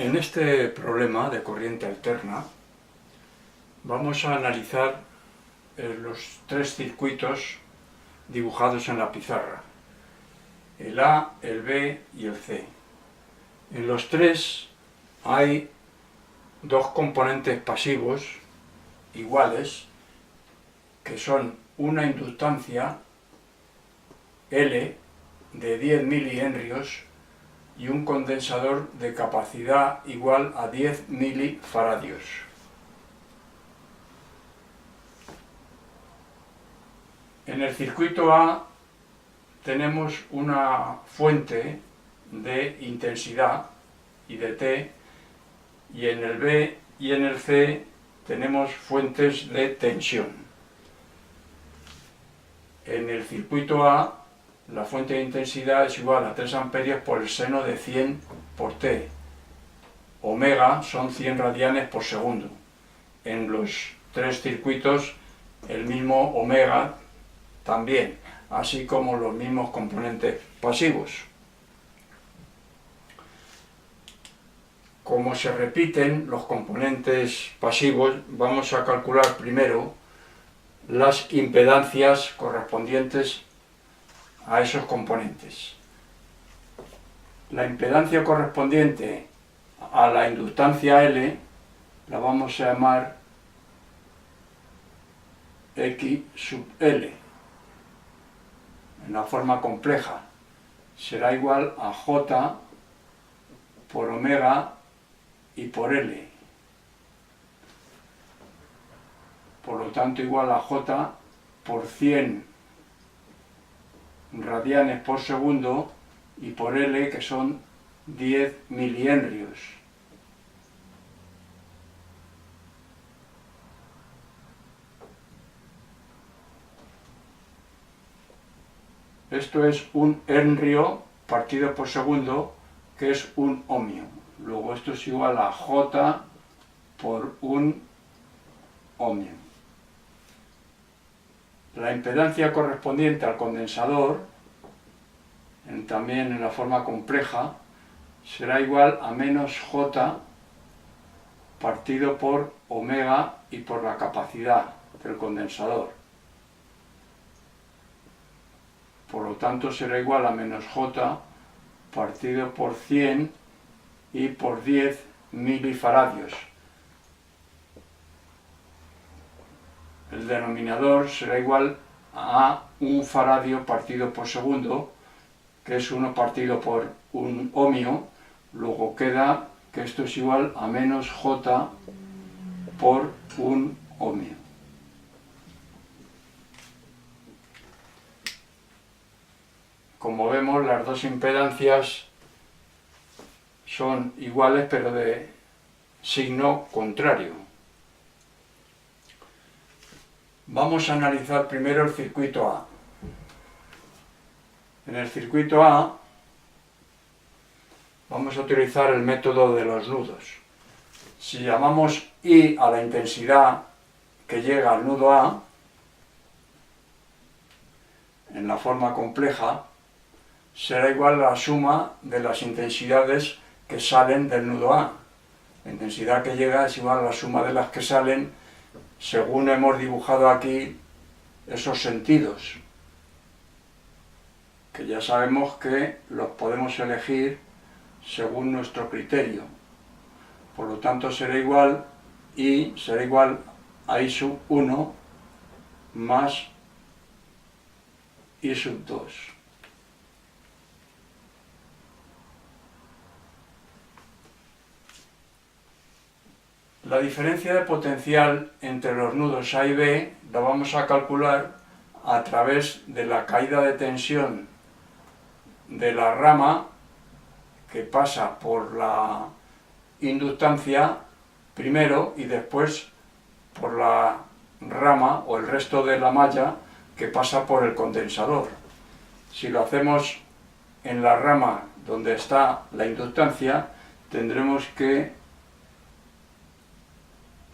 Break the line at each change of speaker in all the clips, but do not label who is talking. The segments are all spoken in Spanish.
En este problema de corriente alterna vamos a analizar los tres circuitos dibujados en la pizarra, el A, el B y el C. En los tres hay dos componentes pasivos iguales, que son una inductancia L de 10 milihenrios y un condensador de capacidad igual a 10 milifaradios. En el circuito A tenemos una fuente de intensidad y de T, y en el B y en el C tenemos fuentes de tensión. En el circuito A la fuente de intensidad es igual a 3 amperios por el seno de 100 por T. Omega son 100 radianes por segundo. En los tres circuitos el mismo omega también, así como los mismos componentes pasivos. Como se repiten los componentes pasivos, vamos a calcular primero las impedancias correspondientes a esos componentes. La impedancia correspondiente a la inductancia L la vamos a llamar X sub L. En la forma compleja será igual a J por omega y por L. Por lo tanto, igual a J por 100 radianes por segundo y por L, que son 10 milihenrios. Esto es un henrio partido por segundo, que es un ohmio. Luego esto es igual a J por un ohmio. La impedancia correspondiente al condensador, también en la forma compleja, será igual a menos J partido por omega y por la capacidad del condensador. Por lo tanto será igual a menos J partido por 100 y por 10 milifaradios. El denominador será igual a 1 faradio partido por segundo, que es 1 partido por un ohmio. Luego queda que esto es igual a menos J por un ohmio. Como vemos, las dos impedancias son iguales, pero de signo contrario. Vamos a analizar primero el circuito A. En el circuito A vamos a utilizar el método de los nudos. Si llamamos I a la intensidad que llega al nudo A, en la forma compleja, será igual a la suma de las intensidades que salen del nudo A. La intensidad que llega es igual a la suma de las que salen, según hemos dibujado aquí esos sentidos, que ya sabemos que los podemos elegir según nuestro criterio. Por lo tanto será igual, I será igual a I sub 1 más I sub 2. La diferencia de potencial entre los nudos A y B la vamos a calcular a través de la caída de tensión de la rama que pasa por la inductancia primero y después por la rama o el resto de la malla que pasa por el condensador. Si lo hacemos en la rama donde está la inductancia, tendremos que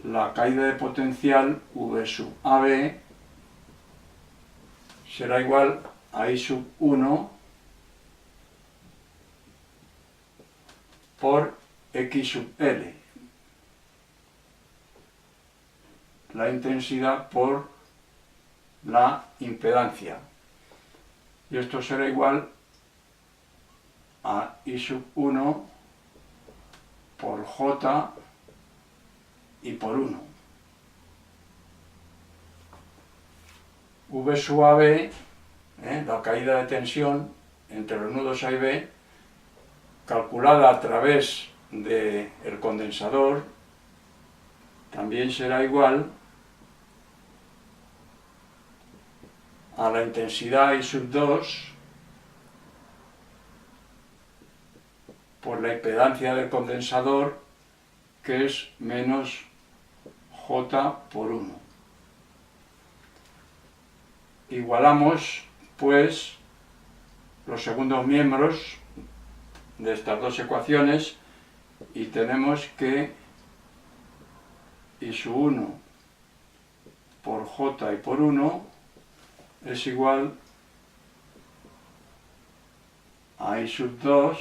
la caída de potencial V sub AB será igual a I sub 1 por X sub L, la intensidad por la impedancia. Y esto será igual a I sub 1 por J y por 1. V sub AB, la caída de tensión entre los nudos A y B, calculada a través del condensador, también será igual a la intensidad I sub 2 por la impedancia del condensador, que es menos J por 1. Igualamos, pues, los segundos miembros de estas dos ecuaciones y tenemos que I sub 1 por J y por 1 es igual a I sub 2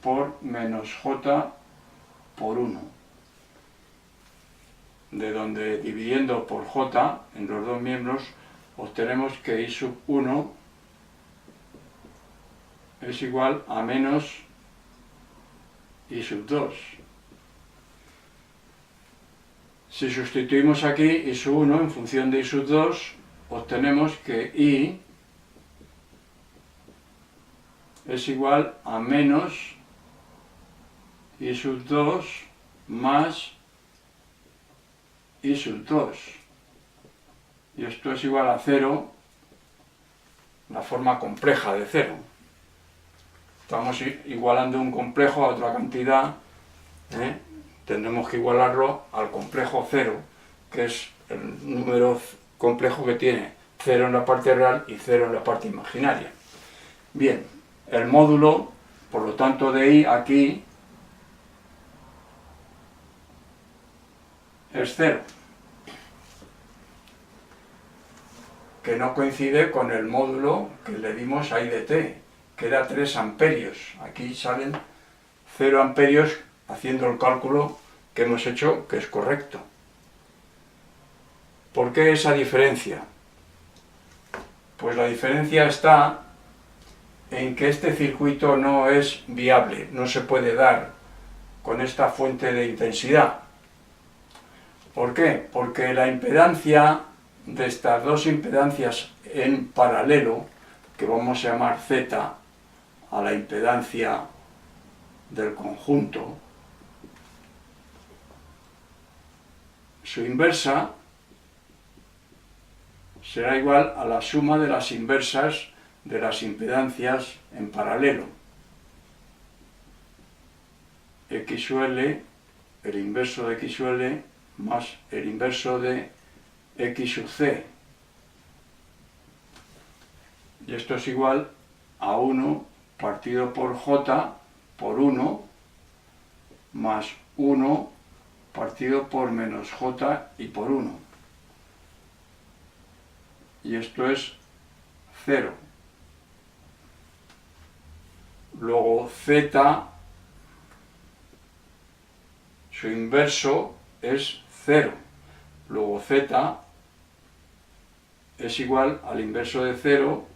por menos J por 1, de donde dividiendo por J en los dos miembros obtenemos que I sub 1 es igual a menos I sub 2. Si sustituimos aquí I sub 1 en función de I sub 2, obtenemos que I es igual a menos I sub 2 más I sub 2. Y esto es igual a 0, la forma compleja de 0. Estamos igualando un complejo a otra cantidad, tendremos que igualarlo al complejo 0, que es el número complejo que tiene 0 en la parte real y 0 en la parte imaginaria. Bien, el módulo, por lo tanto, de I aquí es 0, que no coincide con el módulo que le dimos a I de t, que era 3 amperios. Aquí salen 0 amperios haciendo el cálculo que hemos hecho, que es correcto. ¿Por qué esa diferencia? Pues la diferencia está en que este circuito no es viable, no se puede dar con esta fuente de intensidad. ¿Por qué? Porque la impedancia de estas dos impedancias en paralelo, que vamos a llamar Z a la impedancia del conjunto, su inversa será igual a la suma de las inversas de las impedancias en paralelo. X sub L, el inverso de X sub L, más el inverso de X sub C. Y esto es igual a 1 partido por J por 1 más 1 partido por menos J y por 1. Y esto es 0. Luego Z, su inverso es 0. Luego Z es igual al inverso de 0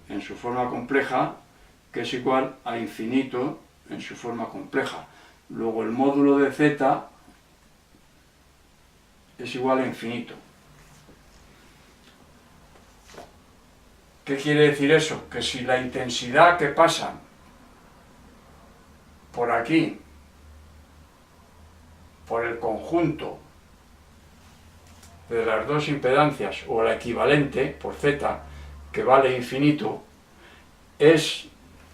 en su forma compleja, que es igual a infinito en su forma compleja. Luego el módulo de Z es igual a infinito. ¿Qué quiere decir eso? Que si la intensidad que pasa por aquí, por el conjunto de las dos impedancias, o la equivalente por Z, que vale infinito, es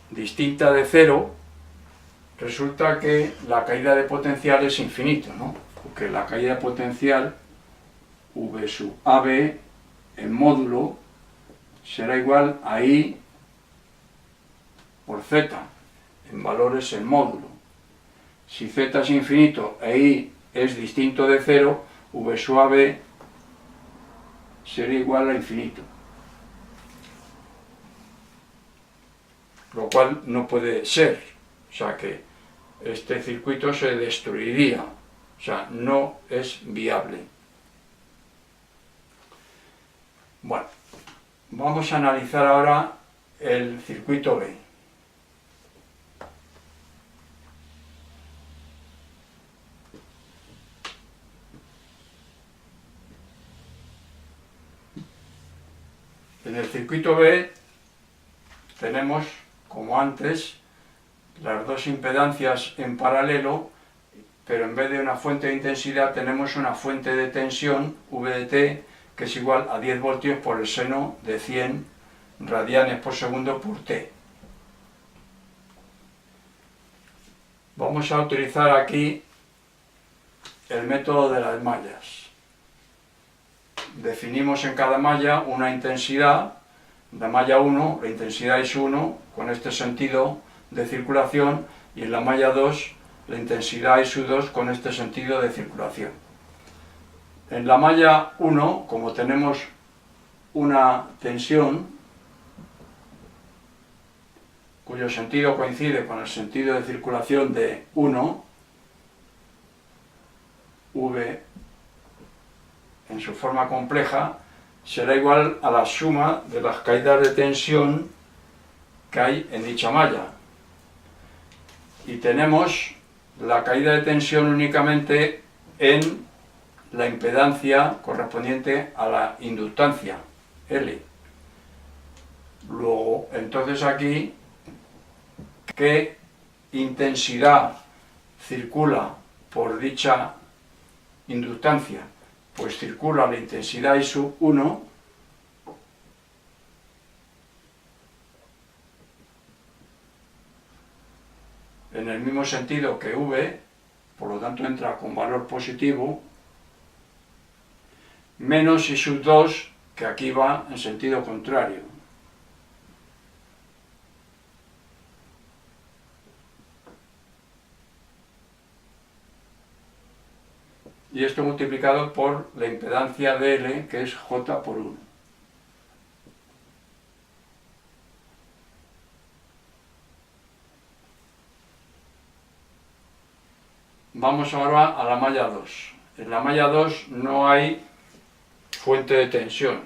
distinta de 0, resulta que la caída de potencial es infinito, ¿no? Porque la caída de potencial V sub AB en módulo será igual a I por Z, en valores en módulo. Si Z es infinito e I es distinto de 0, V sub AB será igual a infinito. lo cual no puede ser, o sea que este circuito se destruiría, o sea, no es viable. Bueno, vamos a analizar ahora el circuito B. En el circuito B tenemos, como antes, las dos impedancias en paralelo, pero en vez de una fuente de intensidad tenemos una fuente de tensión, V de T, que es igual a 10 voltios por el seno de 100 radianes por segundo por T. Vamos a utilizar aquí el método de las mallas. Definimos en cada malla una intensidad, la malla 1, la intensidad es 1, con este sentido de circulación, y en la malla 2, la intensidad es 2, con este sentido de circulación. En la malla 1, como tenemos una tensión, cuyo sentido coincide con el sentido de circulación de 1, V en su forma compleja, será igual a la suma de las caídas de tensión que hay en dicha malla. Y tenemos la caída de tensión únicamente en la impedancia correspondiente a la inductancia, L. Luego, entonces aquí, ¿qué intensidad circula por dicha inductancia? Pues circula la intensidad I sub 1 en el mismo sentido que V, por lo tanto entra con valor positivo, menos I sub 2, que aquí va en sentido contrario. Y esto multiplicado por la impedancia de L, que es J por 1. Vamos ahora a la malla 2. En la malla 2 no hay fuente de tensión.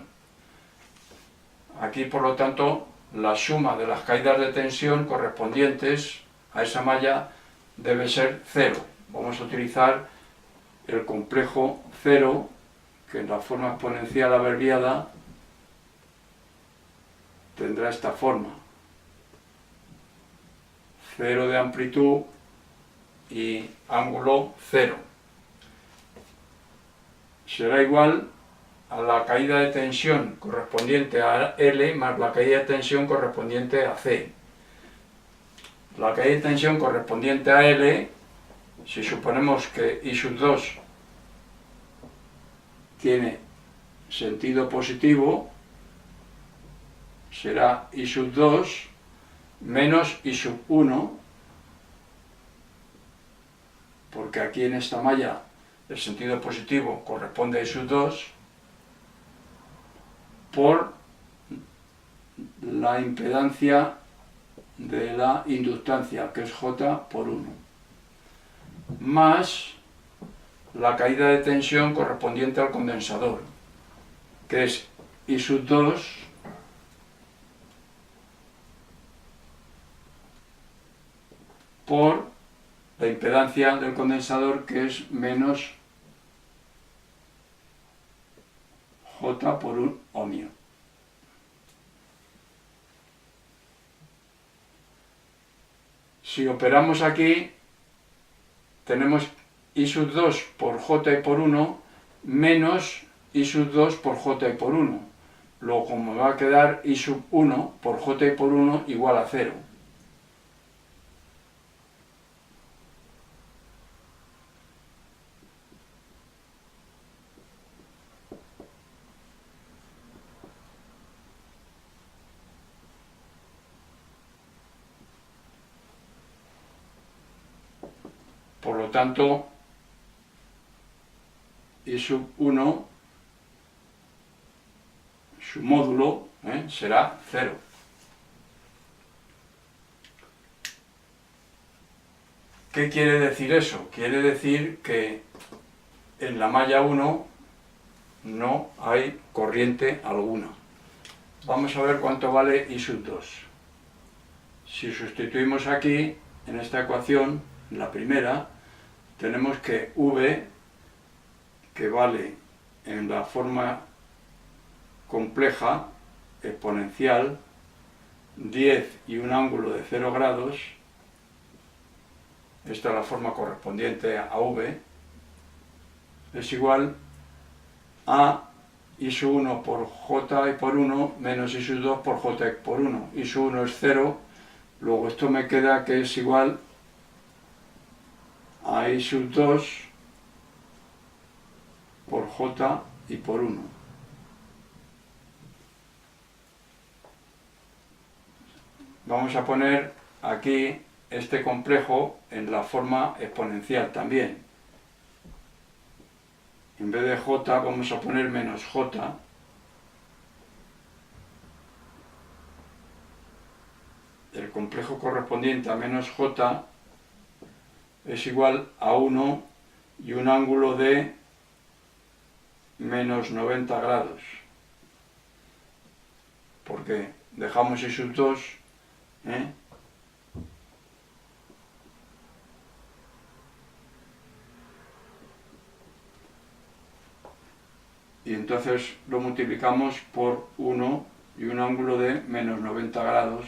Aquí, por lo tanto, la suma de las caídas de tensión correspondientes a esa malla debe ser 0. Vamos a utilizar el complejo 0, que en la forma exponencial abreviada tendrá esta forma: 0 de amplitud y ángulo 0. Será igual a la caída de tensión correspondiente a L más la caída de tensión correspondiente a C. La caída de tensión correspondiente a L, si suponemos que I sub 2 tiene sentido positivo, será I sub 2 menos I sub 1, porque aquí en esta malla el sentido positivo corresponde a I sub 2, por la impedancia de la inductancia, que es J por 1, más la caída de tensión correspondiente al condensador, que es I sub 2 por la impedancia del condensador, que es menos J por 1 ohmio. Si operamos aquí, tenemos I sub 2 por J por 1 menos I sub 2 por J por 1. Luego, como me va a quedar I sub 1 por J por 1 igual a 0. Por lo tanto, I sub 1, su módulo, será 0. ¿Qué quiere decir eso? Quiere decir que en la malla 1 no hay corriente alguna. Vamos a ver cuánto vale I sub 2. Si sustituimos aquí, en esta ecuación, la primera, tenemos que V, que vale en la forma compleja, exponencial, 10 y un ángulo de 0 grados, esta es la forma correspondiente a V, es igual a I sub 1 por J por 1 menos I sub 2 por J por 1. I sub 1 es 0, luego esto me queda que es igual a I sub 2 por J y por 1. Vamos a poner aquí este complejo en la forma exponencial también. En vez de J vamos a poner menos J. El complejo correspondiente a menos J es igual a 1 y un ángulo de menos 90 grados. Porque dejamos I sub 2, y entonces lo multiplicamos por 1 y un ángulo de menos 90 grados,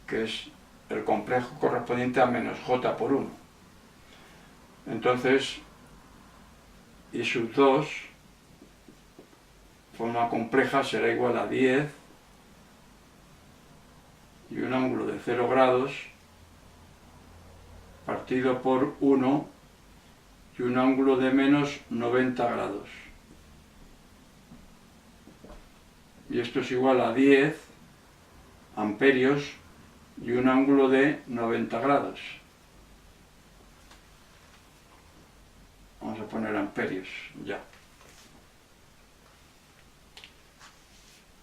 que es el complejo correspondiente a menos J por 1. Entonces, I sub 2, forma compleja, será igual a 10 y un ángulo de 0 grados partido por 1 y un ángulo de menos 90 grados. Y esto es igual a 10 amperios y un ángulo de 90 grados. Vamos a poner amperios, ya.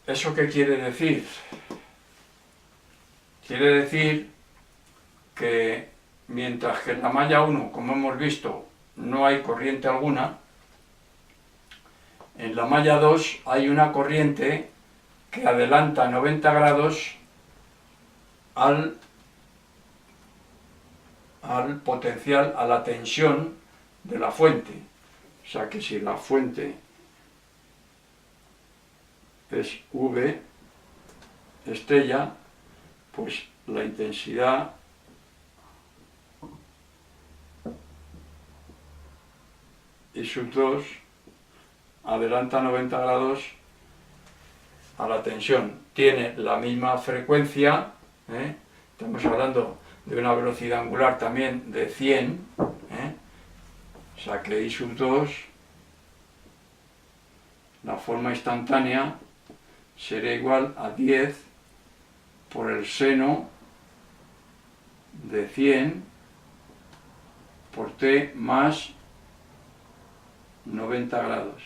¿Eso qué quiere decir? Quiere decir que mientras que en la malla 1, como hemos visto, no hay corriente alguna, en la malla 2 hay una corriente que adelanta 90 grados al potencial, a la tensión de la fuente. O sea que si la fuente es V estella, pues la intensidad I sub 2 adelanta 90 grados a la tensión. Tiene la misma frecuencia, estamos hablando de una velocidad angular también de 100, o sea que I sub 2, la forma instantánea, será igual a 10 por el seno de 100 por T más 90 grados.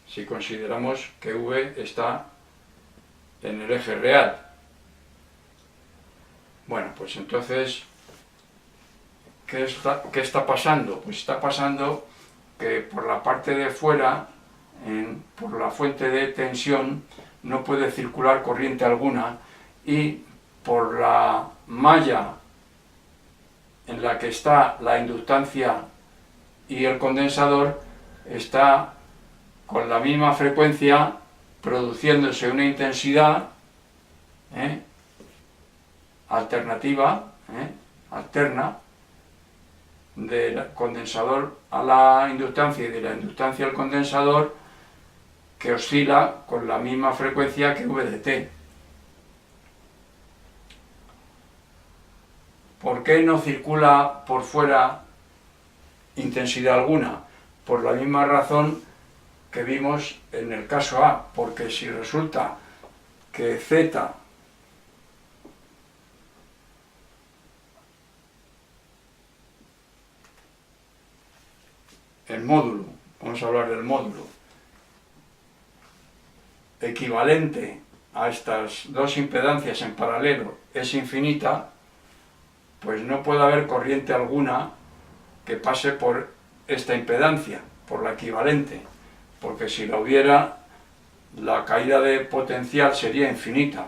Si consideramos que V está en el eje real. Bueno, pues entonces, ¿qué está pasando? Pues está pasando que por la parte de fuera, por la fuente de tensión, no puede circular corriente alguna, y por la malla en la que está la inductancia y el condensador, está con la misma frecuencia produciéndose una intensidad alternativa, alterna, del condensador a la inductancia y de la inductancia al condensador, que oscila con la misma frecuencia que V de T. ¿Por qué no circula por fuera intensidad alguna? Por la misma razón que vimos en el caso A, porque si resulta que Z el módulo, vamos a hablar del módulo, equivalente a estas dos impedancias en paralelo es infinita, pues no puede haber corriente alguna que pase por esta impedancia, por la equivalente, porque si la hubiera, la caída de potencial sería infinita.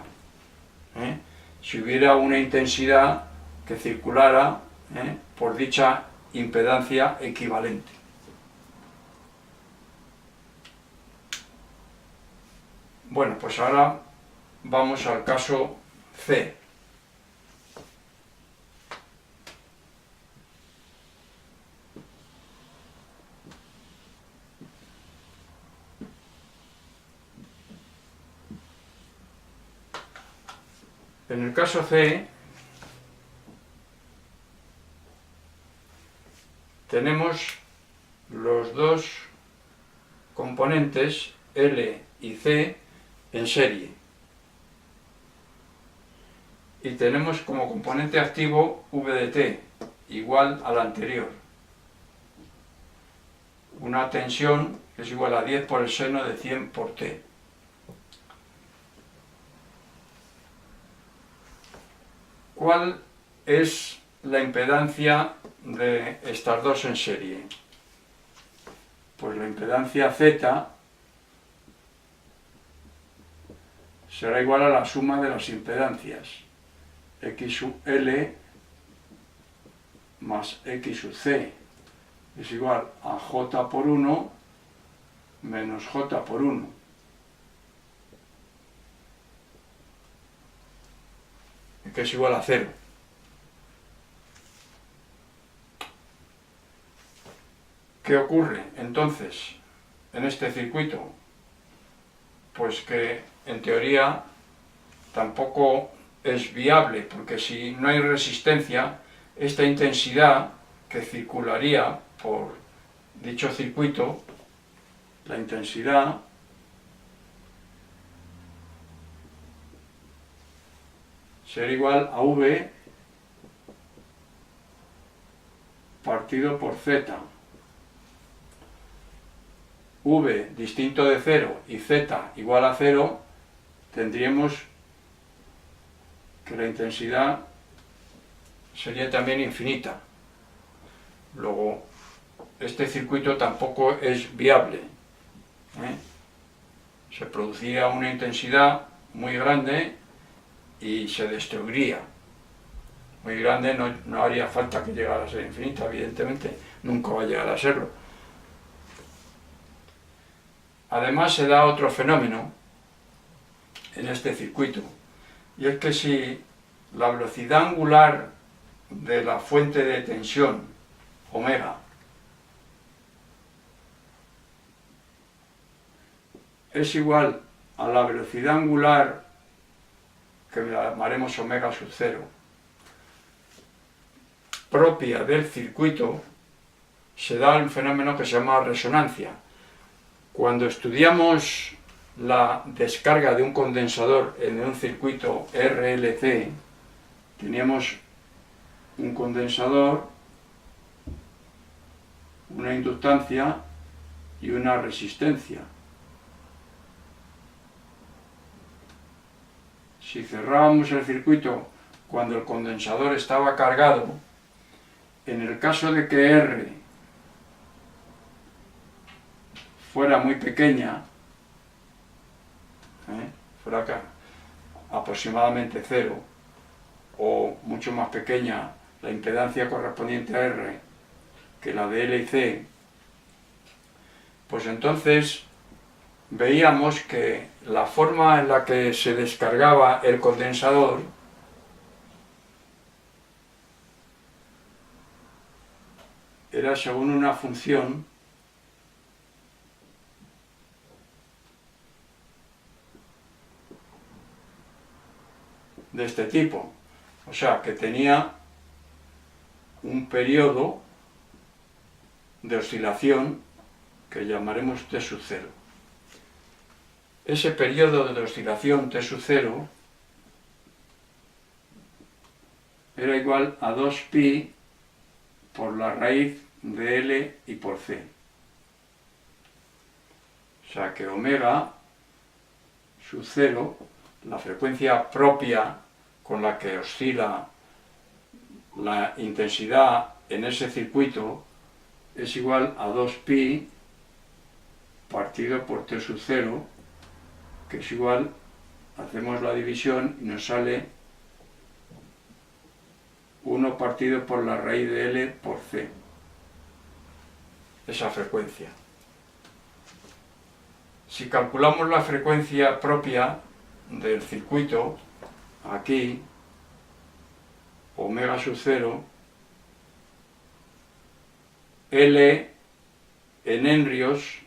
Si hubiera una intensidad que circulara por dicha impedancia equivalente. Bueno, pues ahora vamos al caso C. En el caso C tenemos los dos componentes L y C en serie y tenemos como componente activo V de T igual al anterior, una tensión que es igual a 10 por el seno de 100 por T. ¿Cuál es la impedancia de estas dos en serie? Pues la impedancia Z será igual a la suma de las impedancias X sub L más X sub C es igual a J por 1 menos J por 1. Que es igual a 0. ¿Qué ocurre entonces en este circuito? Pues que en teoría tampoco es viable, porque si no hay resistencia, esta intensidad que circularía por dicho circuito, la intensidad será igual a V partido por Z. V distinto de 0 y Z igual a 0, tendríamos que la intensidad sería también infinita. Luego, este circuito tampoco es viable. Se produciría una intensidad muy grande y se destruiría. Muy grande, no haría falta que llegara a ser infinita, evidentemente, nunca va a llegar a serlo. Además se da otro fenómeno en este circuito, y es que si la velocidad angular de la fuente de tensión, omega, es igual a la velocidad angular que la llamaremos omega sub 0, propia del circuito, se da un fenómeno que se llama resonancia. Cuando estudiamos la descarga de un condensador en un circuito RLC, teníamos un condensador, una inductancia y una resistencia. Si cerrábamos el circuito cuando el condensador estaba cargado, en el caso de que R fuera muy pequeña, fuera acá, aproximadamente 0, o mucho más pequeña la impedancia correspondiente a R que la de L y C, pues entonces veíamos que la forma en la que se descargaba el condensador era según una función de este tipo, o sea que tenía un periodo de oscilación que llamaremos T sub 0. Ese periodo de oscilación T sub 0 era igual a 2pi por la raíz de L y por C. O sea que omega sub 0 la frecuencia propia con la que oscila la intensidad en ese circuito es igual a 2pi partido por t sub 0, que es igual, hacemos la división y nos sale 1 partido por la raíz de L por C, esa frecuencia. Si calculamos la frecuencia propia del circuito, aquí, omega sub 0, L en henrios,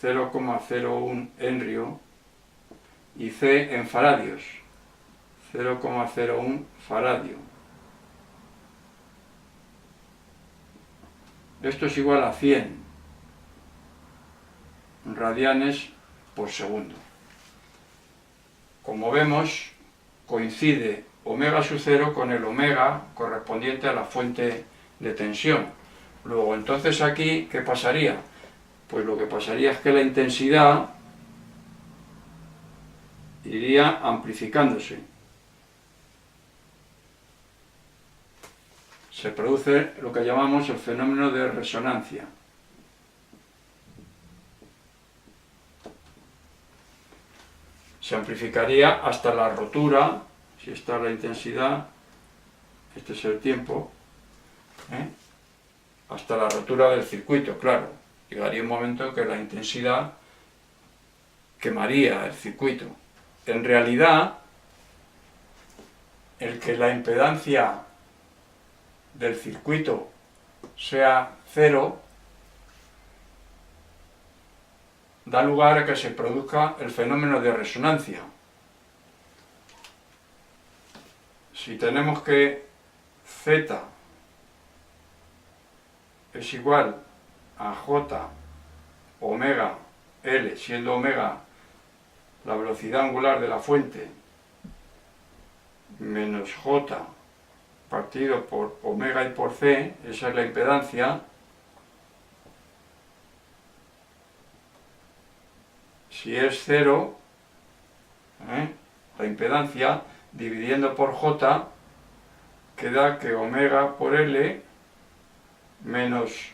0,01 henrio, y C en faradios, 0,01 faradio. Esto es igual a 100 radianes por segundo. Como vemos, coincide omega sub 0 con el omega correspondiente a la fuente de tensión. Luego, entonces aquí, ¿qué pasaría? Pues lo que pasaría es que la intensidad iría amplificándose. Se produce lo que llamamos el fenómeno de resonancia. Se amplificaría hasta la rotura, si esta es la intensidad, este es el tiempo, hasta la rotura del circuito, claro. Llegaría un momento en que la intensidad quemaría el circuito. En realidad, el que la impedancia del circuito sea cero da lugar a que se produzca el fenómeno de resonancia. Si tenemos que Z es igual a J omega L, siendo omega la velocidad angular de la fuente, menos J partido por omega y por C, esa es la impedancia. Si es cero, la impedancia, dividiendo por J, queda que omega por L menos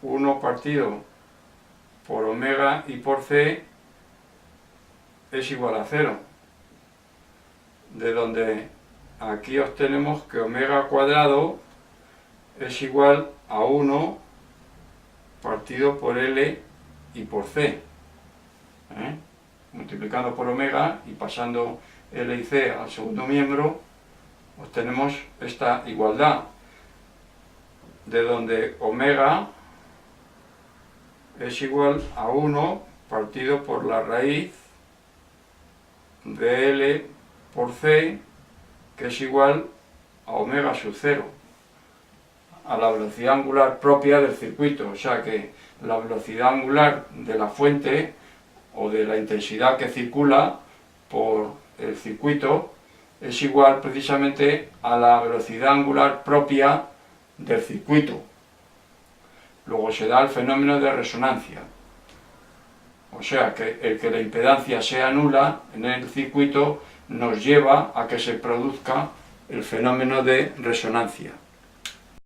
1 partido por omega y por C es igual a 0. De donde aquí obtenemos que omega cuadrado es igual a 1 partido por L y por C. Multiplicando por omega y pasando L y C al segundo miembro, obtenemos esta igualdad, de donde omega es igual a 1 partido por la raíz de L por C, que es igual a omega sub 0, a la velocidad angular propia del circuito. O sea que la velocidad angular de la fuente o de la intensidad que circula por el circuito es igual precisamente a la velocidad angular propia del circuito. Luego se da el fenómeno de resonancia. O sea que el que la impedancia sea nula en el circuito nos lleva a que se produzca el fenómeno de resonancia.